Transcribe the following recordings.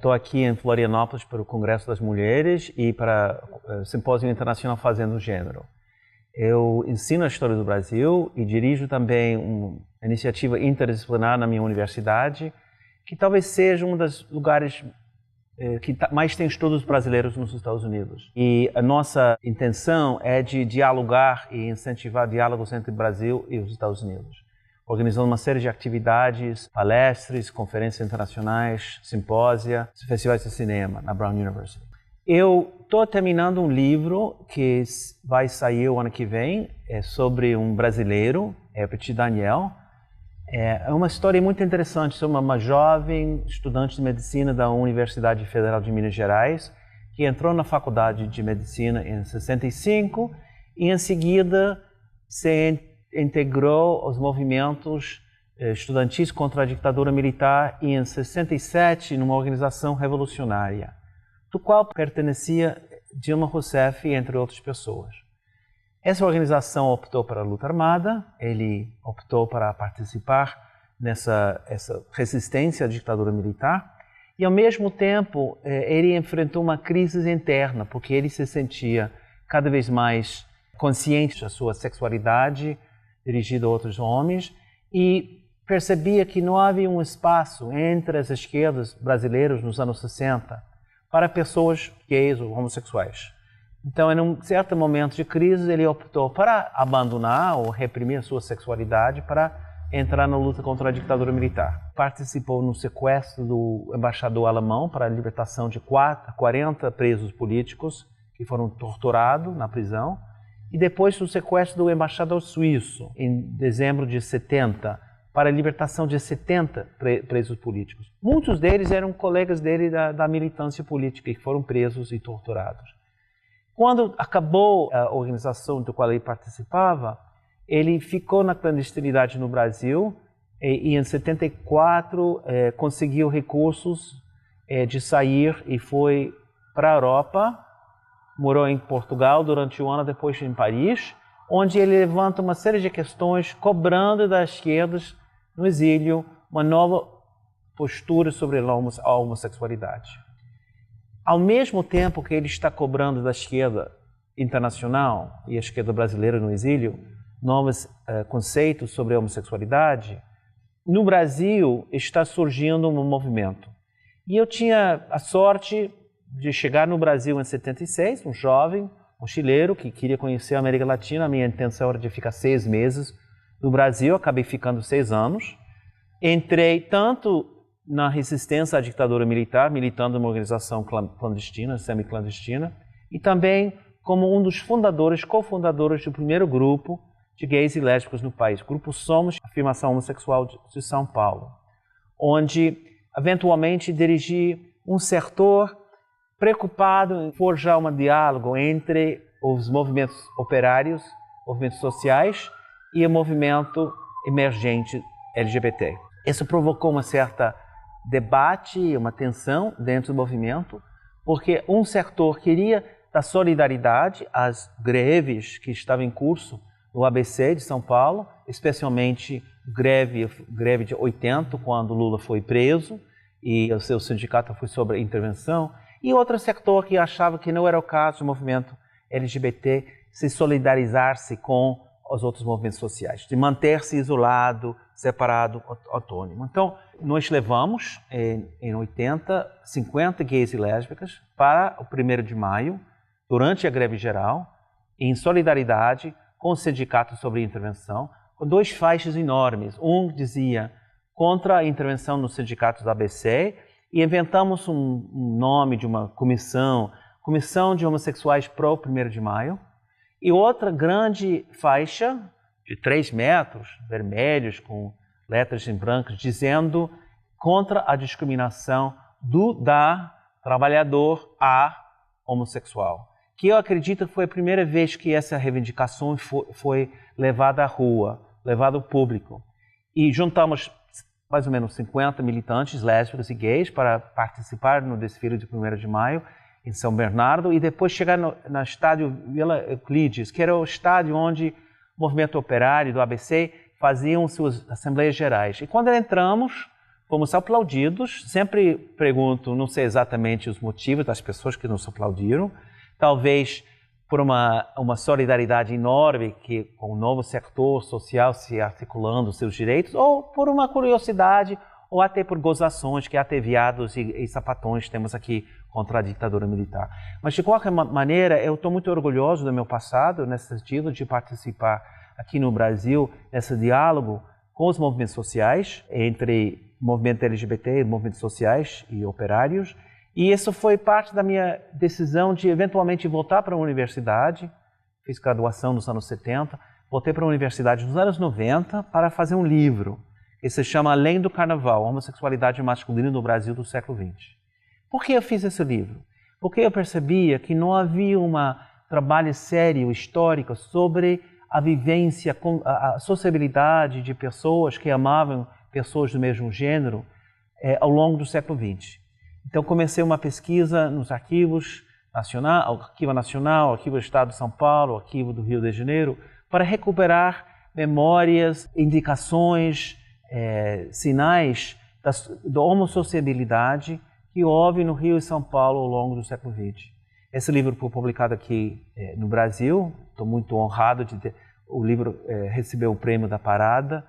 Estou aqui em Florianópolis para o Congresso das Mulheres e para o Simpósio Internacional Fazendo Gênero. Eu ensino a história do Brasil e dirijo também uma iniciativa interdisciplinar na minha universidade, que talvez seja um dos lugares que mais tem estudos brasileiros nos Estados Unidos. E a nossa intenção é de dialogar e incentivar diálogos entre o Brasil e os Estados Unidos, organizando uma série de atividades, palestras, conferências internacionais, simpósia, festivais de cinema na Brown University. Eu estou terminando um livro que vai sair o ano que vem, sobre um brasileiro, Petit Daniel. É uma história muito interessante sobre uma jovem estudante de medicina da Universidade Federal de Minas Gerais, que entrou na faculdade de medicina em 65 e em seguida se integrou aos movimentos estudantis contra a ditadura militar e em 67 numa organização revolucionária, do qual pertencia Dilma Rousseff, entre outras pessoas. Essa organização optou para a luta armada, ele optou para participar nessa resistência à ditadura militar e, ao mesmo tempo, ele enfrentou uma crise interna, porque ele se sentia cada vez mais consciente da sua sexualidade dirigida a outros homens e percebia que não havia um espaço entre as esquerdas brasileiras nos anos 60 para pessoas gays ou homossexuais. Então, em um certo momento de crise, ele optou para abandonar ou reprimir sua sexualidade para entrar na luta contra a ditadura militar. Participou no sequestro do embaixador alemão para a libertação de 40 presos políticos que foram torturados na prisão, e depois do sequestro do embaixador suíço, em dezembro de 70, para a libertação de 70 presos políticos. Muitos deles eram colegas dele da militância política, que foram presos e torturados. Quando acabou a organização do qual ele participava, ele ficou na clandestinidade no Brasil e em 74 conseguiu recursos de sair e foi para a Europa, morou em Portugal durante um ano, depois em Paris, onde ele levanta uma série de questões cobrando das esquerdas no exílio uma nova postura sobre a homossexualidade. Ao mesmo tempo que ele está cobrando da esquerda internacional e a esquerda brasileira no exílio novos conceitos sobre a homossexualidade, no Brasil está surgindo um movimento. E eu tinha a sorte de chegar no Brasil em 76, um jovem mochileiro que queria conhecer a América Latina. A minha intenção era de ficar 6 meses no Brasil, acabei ficando 6 anos. Entrei tanto na resistência à ditadura militar, militando numa organização clandestina, semi-clandestina, e também como um dos fundadores, cofundadores do primeiro grupo de gays e lésbicas no país, Grupo Somos, Afirmação Homossexual de São Paulo, onde eventualmente dirigi um setor preocupado em forjar um diálogo entre os movimentos operários, movimentos sociais e o movimento emergente LGBT. Isso provocou uma certa debate e uma tensão dentro do movimento, porque um setor queria dar solidariedade às greves que estavam em curso no ABC de São Paulo, especialmente greve de 80, quando Lula foi preso e o seu sindicato foi sobre a intervenção, e outro setor que achava que não era o caso do movimento LGBT se solidarizar-se com os outros movimentos sociais, de manter-se isolado, separado, autônomo. Então, nós levamos, em 80, 50 gays e lésbicas para o 1º de maio, durante a greve geral, em solidariedade com o sindicato sobre a intervenção, com 2 faixas enormes. Um dizia contra a intervenção nos sindicatos da ABC, e inventamos um nome de uma comissão de homossexuais pro 1º de maio, e outra grande faixa de 3 metros, vermelhos, com letras em branco, dizendo contra a discriminação da trabalhador homossexual. Que eu acredito que foi a primeira vez que essa reivindicação foi levada à rua, levada ao público. E juntamos mais ou menos 50 militantes lésbicos e gays para participar no desfile de 1º de maio em São Bernardo e depois chegar no estádio Vila Euclides, que era o estádio onde o movimento operário do ABC faziam suas assembleias gerais. E quando entramos, fomos aplaudidos. Sempre pergunto, não sei exatamente os motivos das pessoas que nos aplaudiram. Talvez por uma solidariedade enorme com o novo setor social se articulando seus direitos, ou por uma curiosidade, ou até por gozações que até viados e sapatões temos aqui contra a ditadura militar. Mas, de qualquer maneira, eu estou muito orgulhoso do meu passado, nesse sentido, de participar aqui no Brasil, nesse diálogo com os movimentos sociais, entre movimento LGBT, movimentos sociais e operários. E isso foi parte da minha decisão de, eventualmente, voltar para a universidade. Fiz graduação nos anos 70, voltei para a universidade nos anos 90 para fazer um livro que se chama Além do Carnaval, Homossexualidade Masculina no Brasil do século XX. Por que eu fiz esse livro? Porque eu percebia que não havia um trabalho sério, histórico, sobre a vivência, a sociabilidade de pessoas que amavam pessoas do mesmo gênero ao longo do século XX. Então, comecei uma pesquisa nos arquivos nacional, Arquivo Nacional, Arquivo do Estado de São Paulo, Arquivo do Rio de Janeiro, para recuperar memórias, indicações, sinais da homossociabilidade que houve no Rio e São Paulo ao longo do século XX. Esse livro foi publicado aqui no Brasil. Estou muito honrado de ter. O livro recebeu o prêmio da Parada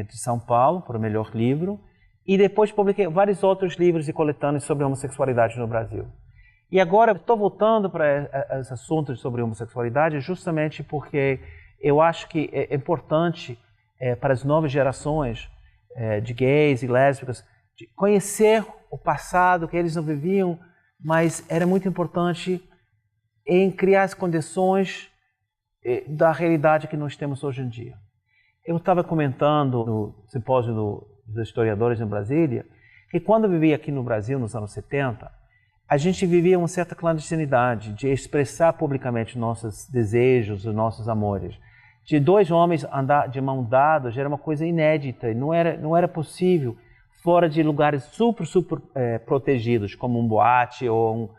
de São Paulo para o melhor livro. E depois publiquei vários outros livros e coletâneas sobre homossexualidade no Brasil. E agora estou voltando para esse assunto sobre homossexualidade justamente porque eu acho que é importante para as novas gerações de gays e lésbicas de conhecer o passado que eles não viviam, mas era muito importante em criar as condições da realidade que nós temos hoje em dia. Eu estava comentando no simpósio dos historiadores em Brasília, que quando eu vivia aqui no Brasil, nos anos 70, a gente vivia uma certa clandestinidade de expressar publicamente nossos desejos e nossos amores. De dois homens andar de mão dadas era uma coisa inédita, não era possível fora de lugares super protegidos, como um boate ou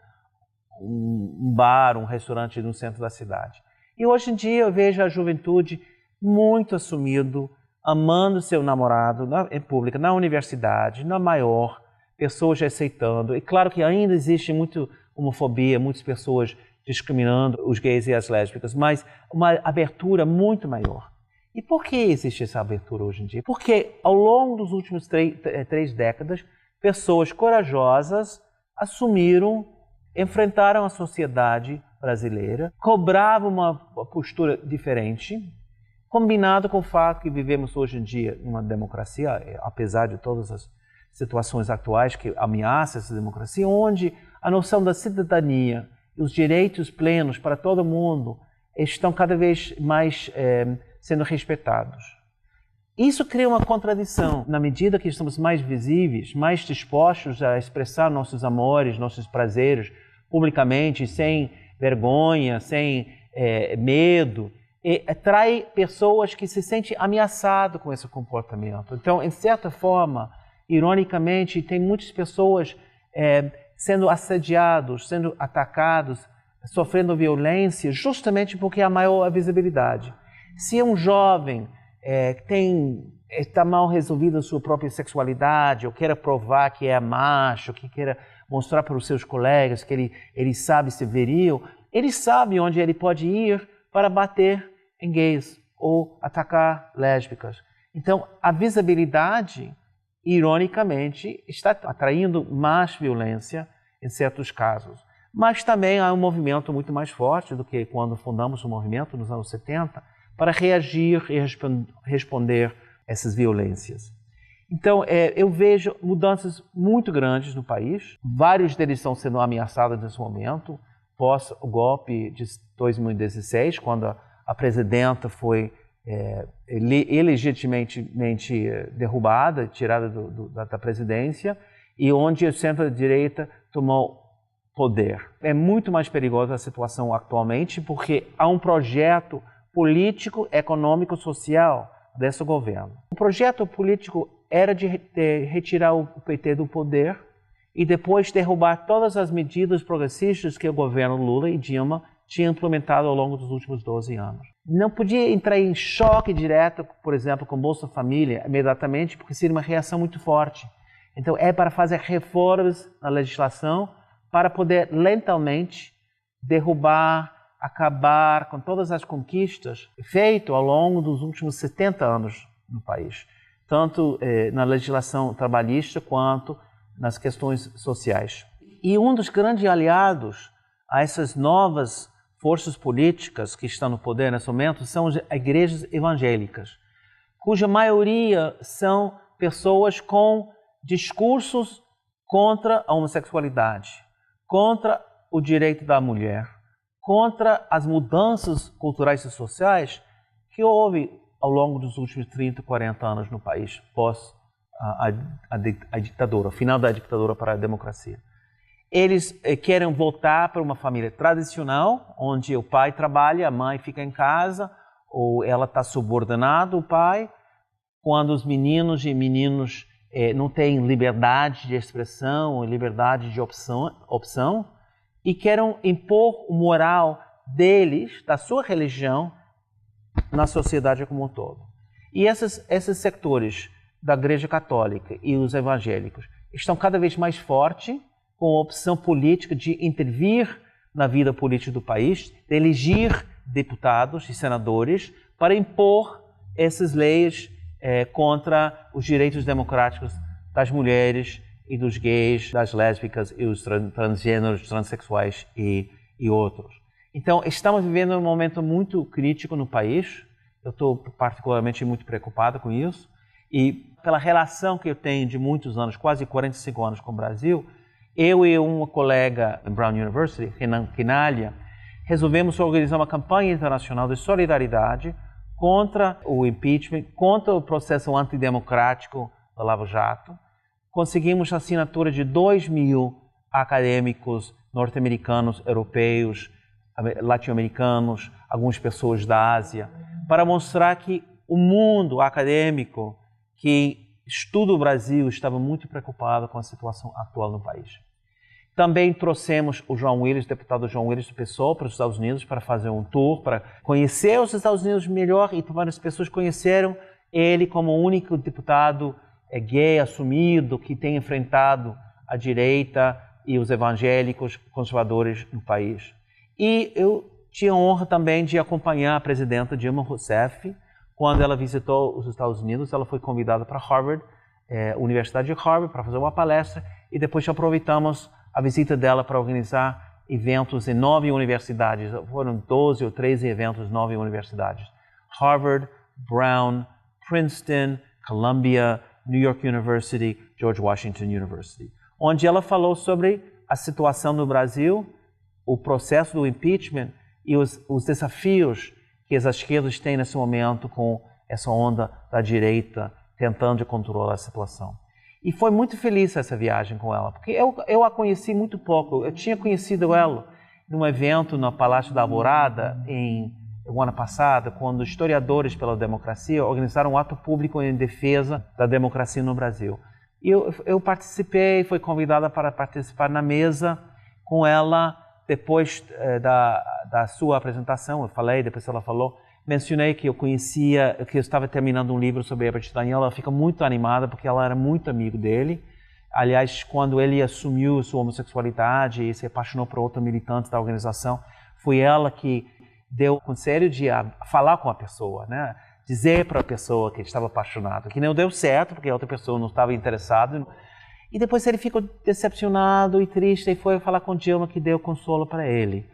um bar, um restaurante no centro da cidade. E hoje em dia eu vejo a juventude muito assumido, amando seu namorado em pública, na universidade, na maior, pessoas aceitando. E claro que ainda existe muita homofobia, muitas pessoas discriminando os gays e as lésbicas, mas uma abertura muito maior. E por que existe essa abertura hoje em dia? Porque ao longo dos últimos três décadas, pessoas corajosas assumiram, enfrentaram a sociedade brasileira, cobravam uma postura diferente, combinado com o fato que vivemos hoje em dia numa democracia, apesar de todas as situações atuais que ameaçam essa democracia, onde a noção da cidadania e os direitos plenos para todo mundo estão cada vez mais sendo respeitados. Isso cria uma contradição. Na medida que estamos mais visíveis, mais dispostos a expressar nossos amores, nossos prazeres publicamente, sem vergonha, sem medo, atrai pessoas que se sentem ameaçadas com esse comportamento. Então, em certa forma, ironicamente, tem muitas pessoas sendo assediados, sendo atacados, sofrendo violência, justamente porque há maior visibilidade. Se um jovem está mal resolvido a sua própria sexualidade, ou quer provar que é macho, que quer mostrar para os seus colegas que ele sabe ser viril, ele sabe onde ele pode ir para bater em gays ou atacar lésbicas. Então, a visibilidade, ironicamente, está atraindo mais violência em certos casos. Mas também há um movimento muito mais forte do que quando fundamos o movimento nos anos 70 para reagir e responder a essas violências. Então, eu vejo mudanças muito grandes no país. Vários deles estão sendo ameaçados nesse momento, pós o golpe de 2016, quando a presidenta foi ilegitimamente derrubada, tirada da presidência, e onde o centro-direita tomou poder. É muito mais perigosa a situação atualmente, porque há um projeto político, econômico, social desse governo. O projeto político era de retirar o PT do poder e depois derrubar todas as medidas progressistas que o governo Lula e Dilma tinham implementado ao longo dos últimos 12 anos. Não podia entrar em choque direto, por exemplo, com Bolsa Família imediatamente, porque seria uma reação muito forte. Então é para fazer reformas na legislação para poder lentamente derrubar, acabar com todas as conquistas feitas ao longo dos últimos 70 anos no país, tanto na legislação trabalhista quanto nas questões sociais. E um dos grandes aliados a essas novas forças políticas que estão no poder nesse momento são as igrejas evangélicas, cuja maioria são pessoas com discursos contra a homossexualidade, contra o direito da mulher, contra as mudanças culturais e sociais que houve ao longo dos últimos 30, 40 anos no país, pós a ditadura, o final da ditadura para a democracia. Eles querem voltar para uma família tradicional, onde o pai trabalha, a mãe fica em casa, ou ela está subordinada ao pai, quando os meninos e meninas não têm liberdade de expressão, liberdade de opção, e querem impor o moral deles, da sua religião, na sociedade como um todo. E esses setores da Igreja Católica e os evangélicos estão cada vez mais fortes, com a opção política de intervir na vida política do país, de eleger deputados e senadores para impor essas leis contra os direitos democráticos das mulheres e dos gays, das lésbicas e os transgêneros, transexuais e outros. Então, estamos vivendo um momento muito crítico no país. Eu estou particularmente muito preocupado com isso. E pela relação que eu tenho de muitos anos, quase 45 anos com o Brasil, eu e uma colega em Brown University, Renan Quinalha, resolvemos organizar uma campanha internacional de solidariedade contra o impeachment, contra o processo antidemocrático do Lava Jato. Conseguimos a assinatura de 2.000 acadêmicos norte-americanos, europeus, latino-americanos, algumas pessoas da Ásia, para mostrar que o mundo acadêmico que estuda o Brasil estava muito preocupado com a situação atual no país. Também trouxemos o João Willis, deputado João Willis do PSOL, para os Estados Unidos para fazer um tour, para conhecer os Estados Unidos melhor e para as pessoas conheceram ele como o único deputado gay assumido que tem enfrentado a direita e os evangélicos conservadores no país. E eu tinha a honra também de acompanhar a presidenta Dilma Rousseff. Quando ela visitou os Estados Unidos, ela foi convidada para Harvard, Universidade de Harvard, para fazer uma palestra, e depois aproveitamos a visita dela para organizar eventos em 9 universidades. Foram 12 ou 13 eventos em 9 universidades. Harvard, Brown, Princeton, Columbia, New York University, George Washington University, onde ela falou sobre a situação no Brasil, o processo do impeachment e os desafios que as esquerdas têm nesse momento com essa onda da direita tentando controlar a situação. E foi muito feliz essa viagem com ela, porque eu a conheci muito pouco. Eu tinha conhecido ela num evento no Palácio da Alvorada no ano passado, quando historiadores pela democracia organizaram um ato público em defesa da democracia no Brasil. E eu participei, fui convidada para participar na mesa com ela depois da sua apresentação. Eu falei, depois ela falou, mencionei que eu conhecia, que eu estava terminando um livro sobre Herbert Daniel. Ela fica muito animada porque ela era muito amigo dele. Aliás, quando ele assumiu sua homossexualidade e se apaixonou por outra militante da organização, foi ela que deu o conselho de falar com a pessoa, né? Dizer para a pessoa que estava apaixonado, que não deu certo porque a outra pessoa não estava interessada. E depois ele ficou decepcionado e triste e foi falar com Dilma, que deu consolo para ele.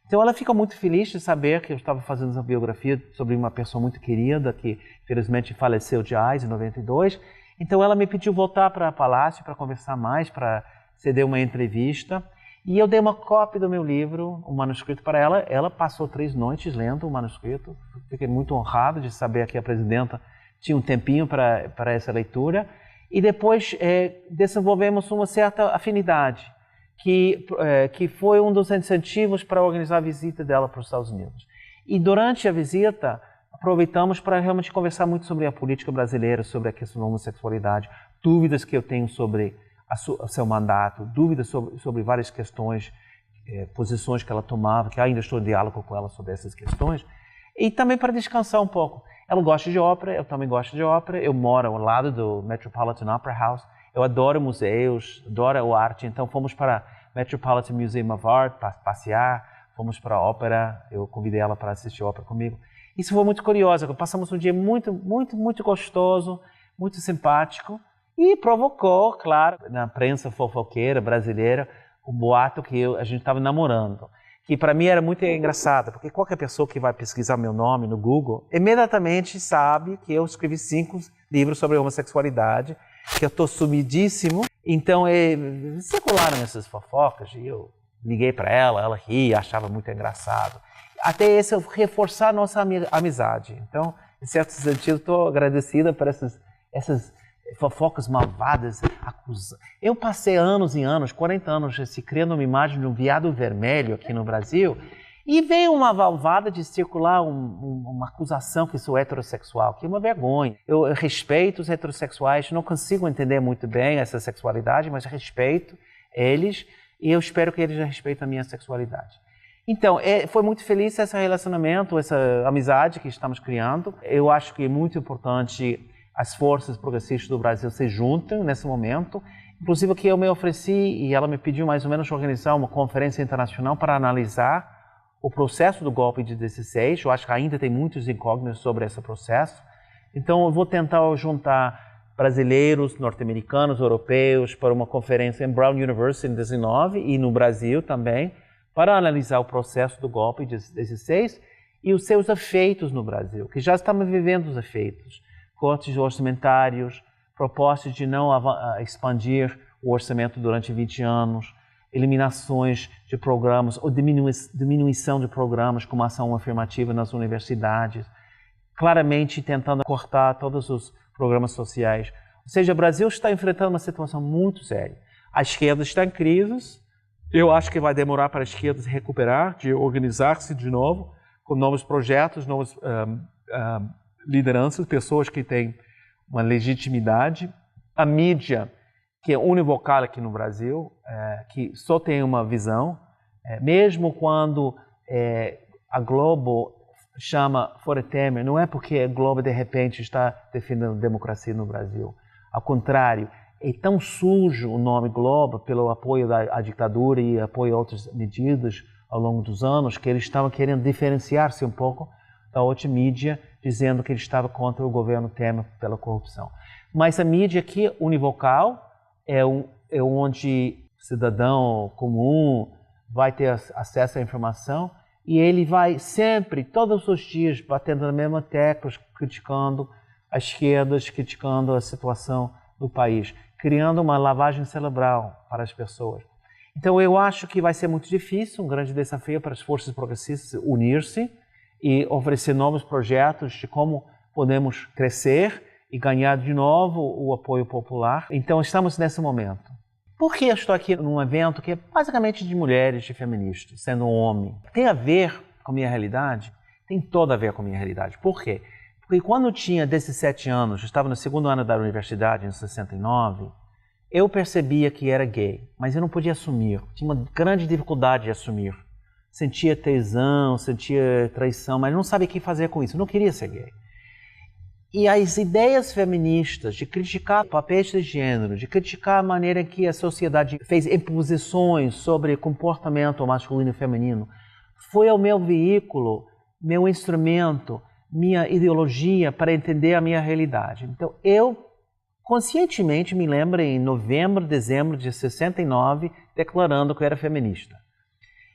Então ela fica muito feliz de saber que eu estava fazendo essa biografia sobre uma pessoa muito querida que felizmente faleceu de AIDS em 92. Então ela me pediu voltar para o Palácio para conversar mais, para ceder uma entrevista. E eu dei uma cópia do meu livro, um manuscrito para ela. Ela passou 3 noites lendo o manuscrito. Fiquei muito honrado de saber que a presidenta tinha um tempinho para essa leitura. E depois desenvolvemos uma certa afinidade, que foi um dos incentivos para organizar a visita dela para os Estados Unidos. E durante a visita, aproveitamos para realmente conversar muito sobre a política brasileira, sobre a questão da homossexualidade, dúvidas que eu tenho sobre o seu mandato, dúvidas sobre várias questões, posições que ela tomava, que ainda estou em diálogo com ela sobre essas questões, e também para descansar um pouco. Ela gosta de ópera, eu também gosto de ópera, eu moro ao lado do Metropolitan Opera House, Eu adoro museus, adoro arte, então fomos para Metropolitan Museum of Art para passear, fomos para a ópera, eu convidei ela para assistir a ópera comigo. Isso foi muito curioso, passamos um dia muito gostoso, muito simpático e provocou, claro, na prensa fofoqueira brasileira, o boato que a gente estava namorando. Que para mim era muito engraçado, porque qualquer pessoa que vai pesquisar meu nome no Google, imediatamente sabe que eu escrevi 5 livros sobre homossexualidade, que eu estou sumidíssimo. Então, circularam essas fofocas e eu liguei para ela ria, achava muito engraçado. Até esse reforçar a nossa amizade. Então, em certo sentido, estou agradecida por essas fofocas malvadas. Eu passei anos e anos, 40 anos, se criando uma imagem de um viado vermelho aqui no Brasil, e veio uma malvada de circular uma acusação que sou heterossexual, que é uma vergonha. Eu respeito os heterossexuais, não consigo entender muito bem essa sexualidade, mas respeito eles e eu espero que eles respeitem a minha sexualidade. Então, foi muito feliz esse relacionamento, essa amizade que estamos criando. Eu acho que é muito importante as forças progressistas do Brasil se juntem nesse momento. Inclusive que eu me ofereci e ela me pediu mais ou menos organizar uma conferência internacional para analisar o processo do golpe de 16. Eu acho que ainda tem muitos incógnitos sobre esse processo. Então eu vou tentar juntar brasileiros, norte-americanos, europeus para uma conferência em Brown University em 19 e no Brasil também, para analisar o processo do golpe de 16 e os seus efeitos no Brasil, que já estamos vivendo os efeitos. Cortes orçamentários, propostas de não expandir o orçamento durante 20 anos, eliminações de programas ou diminuição de programas como ação afirmativa nas universidades, claramente tentando cortar todos os programas sociais. Ou seja, o Brasil está enfrentando uma situação muito séria. A esquerda está em crise, eu acho que vai demorar para a esquerda se recuperar, de organizar-se de novo, com novos projetos, novas lideranças, pessoas que têm uma legitimidade. A mídia, que é univocal aqui no Brasil, que só tem uma visão, mesmo quando a Globo chama Fora Temer, não é porque a Globo de repente está defendendo a democracia no Brasil. Ao contrário, é tão sujo o nome Globo pelo apoio à ditadura e apoio a outras medidas ao longo dos anos, que eles estavam querendo diferenciar-se um pouco da outra mídia, dizendo que ele estava contra o governo Temer pela corrupção. Mas a mídia aqui, univocal, é onde o cidadão comum vai ter acesso à informação e ele vai sempre, todos os dias, batendo na mesma tecla, criticando as esquerdas, criticando a situação do país, criando uma lavagem cerebral para as pessoas. Então eu acho que vai ser muito difícil, um grande desafio para as forças progressistas unir-se e oferecer novos projetos de como podemos crescer e ganhar de novo o apoio popular. Então estamos nesse momento. Por que eu estou aqui num evento que é basicamente de mulheres, de feministas, sendo um homem? Tem a ver com a minha realidade? Tem toda a ver com a minha realidade. Por quê? Porque quando eu tinha 17 anos, eu estava no segundo ano da universidade, em 69, eu percebia que era gay, mas eu não podia assumir. Tinha uma grande dificuldade de assumir. Sentia tesão, sentia traição, mas não sabia o que fazer com isso. Eu não queria ser gay. E as ideias feministas de criticar papéis de gênero, de criticar a maneira em que a sociedade fez imposições sobre comportamento masculino e feminino, foi o meu veículo, meu instrumento, minha ideologia para entender a minha realidade. Então, eu conscientemente me lembro em novembro, dezembro de 69, declarando que eu era feminista.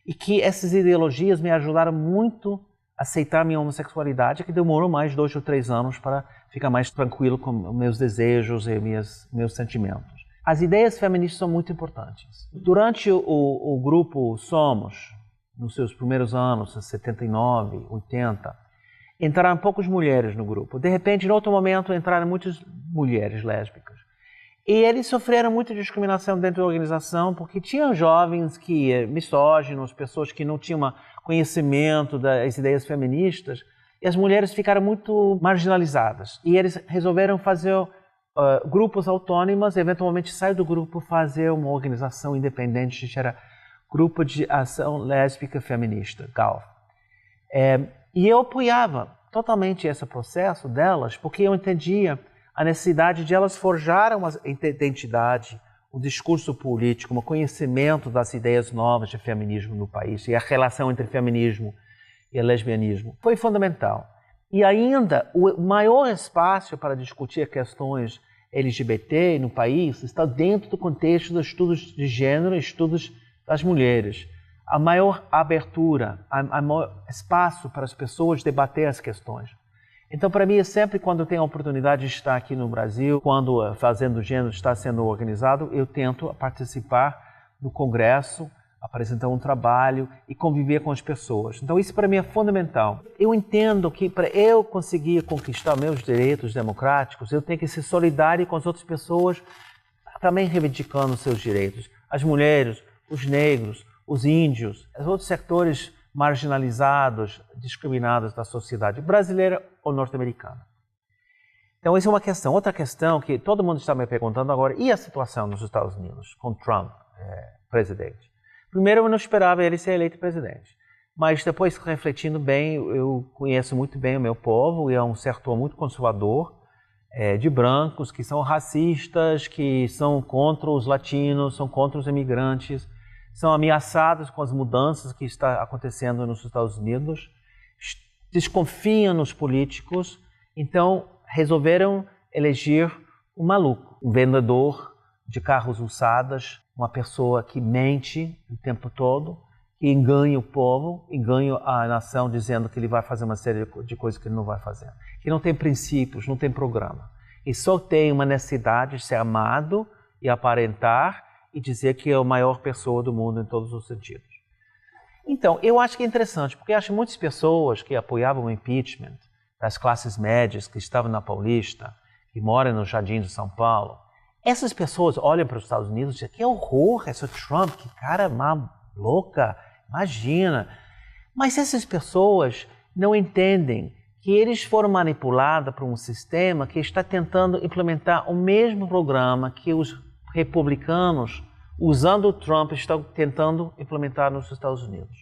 E que essas ideologias me ajudaram muito a aceitar minha homossexualidade, que demorou mais 2 ou 3 anos para ficar mais tranquilo com meus desejos e meus sentimentos. As ideias feministas são muito importantes. Durante o grupo Somos, nos seus primeiros anos, 79, 80, entraram poucas mulheres no grupo. De repente, em outro momento, entraram muitas mulheres lésbicas. E eles sofreram muita discriminação dentro da organização, porque tinham jovens misóginos, pessoas que não tinham conhecimento das ideias feministas, e as mulheres ficaram muito marginalizadas. E eles resolveram fazer grupos autônomos, eventualmente sair do grupo, fazer uma organização independente, que era Grupo de Ação Lésbica Feminista, GALF. E eu apoiava totalmente esse processo delas, porque eu entendia a necessidade de elas forjarem uma identidade, um discurso político, um conhecimento das ideias novas de feminismo no país e a relação entre feminismo e lesbianismo foi fundamental. E ainda, o maior espaço para discutir questões LGBT no país está dentro do contexto dos estudos de gênero e estudos das mulheres. A maior abertura, a maior espaço para as pessoas debater as questões. Então, para mim, sempre quando eu tenho a oportunidade de estar aqui no Brasil, quando Fazendo Gênero está sendo organizado, eu tento participar do congresso, apresentar um trabalho e conviver com as pessoas. Então, isso para mim é fundamental. Eu entendo que para eu conseguir conquistar meus direitos democráticos, eu tenho que ser solidário com as outras pessoas, também reivindicando os seus direitos. As mulheres, os negros, os índios, os outros setores marginalizados, discriminados da sociedade brasileira ou norte-americana. Então, essa é uma questão. Outra questão que todo mundo está me perguntando agora, e a situação nos Estados Unidos com Trump, presidente? Primeiro, eu não esperava ele ser eleito presidente, mas depois, refletindo bem, eu conheço muito bem o meu povo, e é um setor muito conservador, de brancos, que são racistas, que são contra os latinos, são contra os imigrantes, são ameaçados com as mudanças que estão acontecendo nos Estados Unidos, desconfiam nos políticos, então resolveram eleger um maluco, um vendedor de carros usados, uma pessoa que mente o tempo todo, que engana o povo, engana a nação dizendo que ele vai fazer uma série de coisas que ele não vai fazer, que não tem princípios, não tem programa, e só tem uma necessidade de ser amado e aparentar e dizer que é a maior pessoa do mundo em todos os sentidos. Então, eu acho que é interessante, porque acho que muitas pessoas que apoiavam o impeachment, das classes médias que estavam na Paulista, que moram no Jardim de São Paulo, essas pessoas olham para os Estados Unidos e dizem, que horror, esse Trump, que cara louca, imagina. Mas essas pessoas não entendem que eles foram manipulados por um sistema que está tentando implementar o mesmo programa que os republicanos, usando o Trump, estão tentando implementar nos Estados Unidos.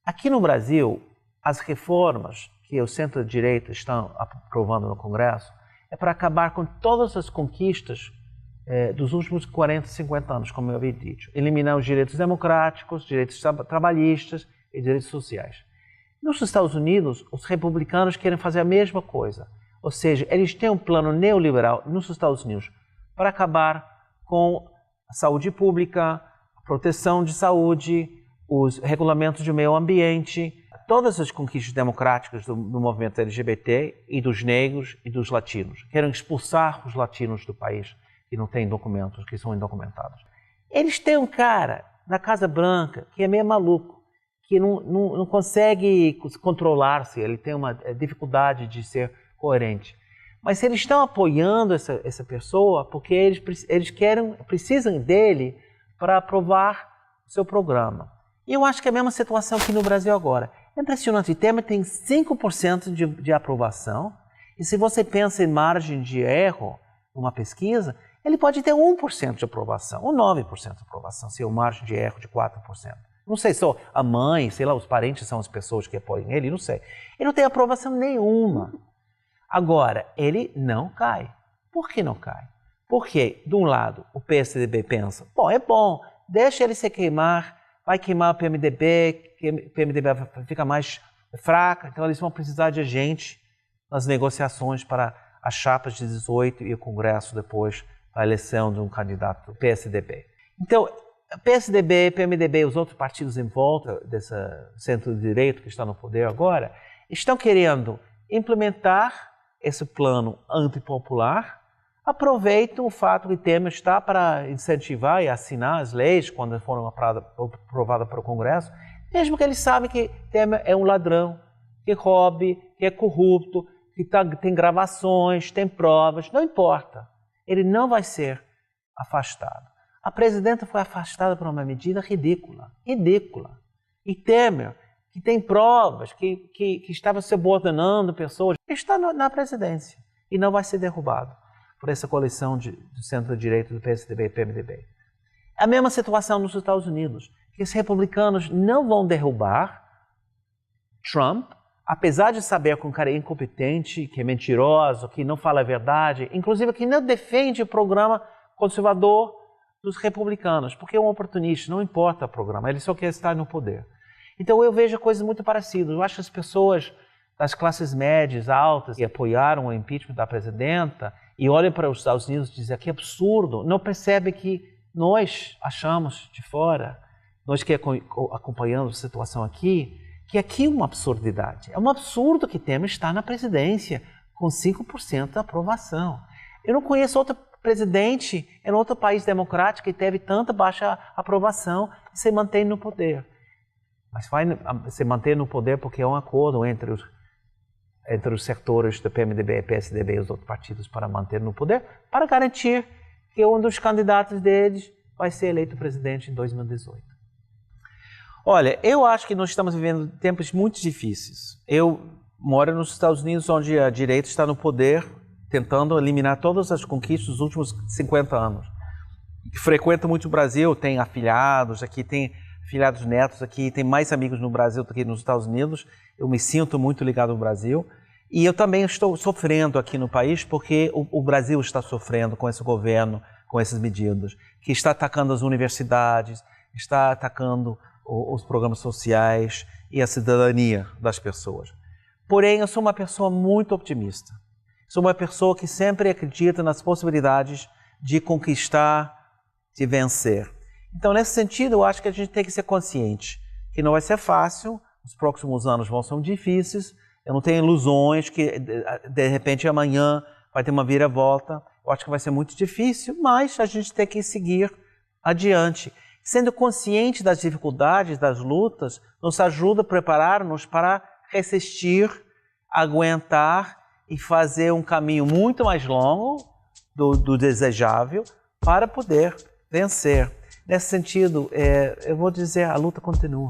Aqui no Brasil, as reformas que o centro-direita estão aprovando no Congresso é para acabar com todas as conquistas dos últimos 40, 50 anos, como eu havia dito. Eliminar os direitos democráticos, direitos trabalhistas e direitos sociais. Nos Estados Unidos, os republicanos querem fazer a mesma coisa. Ou seja, eles têm um plano neoliberal nos Estados Unidos para acabar com a saúde pública, a proteção de saúde, os regulamentos de meio ambiente, todas as conquistas democráticas do movimento LGBT e dos negros e dos latinos. Querem expulsar os latinos do país que não têm documentos, que são indocumentados. Eles têm um cara na Casa Branca que é meio maluco, que não consegue controlar-se, ele tem uma dificuldade de ser coerente. Mas eles estão apoiando essa pessoa porque eles precisam dele para aprovar o seu programa. E eu acho que é a mesma situação aqui no Brasil agora. É impressionante, o Temer tem 5% de aprovação, e se você pensa em margem de erro numa pesquisa, ele pode ter 1% de aprovação, ou 9% de aprovação, se é uma margem de erro de 4%. Não sei se a mãe, sei lá, os parentes são as pessoas que apoiam ele, não sei. Ele não tem aprovação nenhuma. Agora, ele não cai. Por que não cai? Porque, de um lado, o PSDB pensa, é bom, deixa ele se queimar, vai queimar o PMDB, o PMDB fica mais fraca, então eles vão precisar de gente nas negociações para as chapas de 18 e o Congresso depois, a eleição de um candidato do PSDB. Então, PSDB, PMDB e os outros partidos em volta desse centro-direita que está no poder agora, estão querendo implementar esse plano antipopular, aproveitam o fato que Temer está para incentivar e assinar as leis quando foram aprovadas para o Congresso, mesmo que eles sabem que Temer é um ladrão, que rouba, que é corrupto, que tem gravações, tem provas, não importa. Ele não vai ser afastado. A presidenta foi afastada por uma medida ridícula. E Temer, que tem provas, que estava subordinando pessoas, está na presidência e não vai ser derrubado por essa coalição do centro-direita do PSDB e PMDB. A mesma situação nos Estados Unidos, que os republicanos não vão derrubar Trump apesar de saber que um cara é incompetente, que é mentiroso, que não fala a verdade, inclusive que não defende o programa conservador dos republicanos, porque é um oportunista, não importa o programa, ele só quer estar no poder. Então eu vejo coisas muito parecidas. Eu acho que as pessoas das classes médias, altas, que apoiaram o impeachment da presidenta e olham para os Estados Unidos e dizem que absurdo, não percebem que nós achamos de fora, nós que acompanhamos a situação aqui, que aqui é uma absurdidade. É um absurdo que Temer está na presidência com 5% de aprovação. Eu não conheço outro presidente em outro país democrático que teve tanta baixa aprovação e se mantém no poder. Mas vai se manter no poder porque é um acordo entre os setores do PMDB, PSDB e os outros partidos para manter no poder, para garantir que um dos candidatos deles vai ser eleito presidente em 2018. Olha, eu acho que nós estamos vivendo tempos muito difíceis. Eu moro nos Estados Unidos, onde a direita está no poder, tentando eliminar todas as conquistas dos últimos 50 anos. Frequento muito o Brasil, tem afilhados aqui, tem afilhados netos aqui, tem mais amigos no Brasil do que nos Estados Unidos. Eu me sinto muito ligado ao Brasil. E eu também estou sofrendo aqui no país porque o Brasil está sofrendo com esse governo, com essas medidas, que está atacando as universidades, está atacando os programas sociais e a cidadania das pessoas. Porém, eu sou uma pessoa muito otimista. Sou uma pessoa que sempre acredita nas possibilidades de conquistar, de vencer. Então, nesse sentido, eu acho que a gente tem que ser consciente que não vai ser fácil, os próximos anos vão ser difíceis, eu não tenho ilusões que, de repente, amanhã vai ter uma viravolta. Eu acho que vai ser muito difícil, mas a gente tem que seguir adiante. Sendo consciente das dificuldades, das lutas, nos ajuda a preparar-nos para resistir, aguentar e fazer um caminho muito mais longo do desejável para poder vencer. Nesse sentido, eu vou dizer, a luta continua.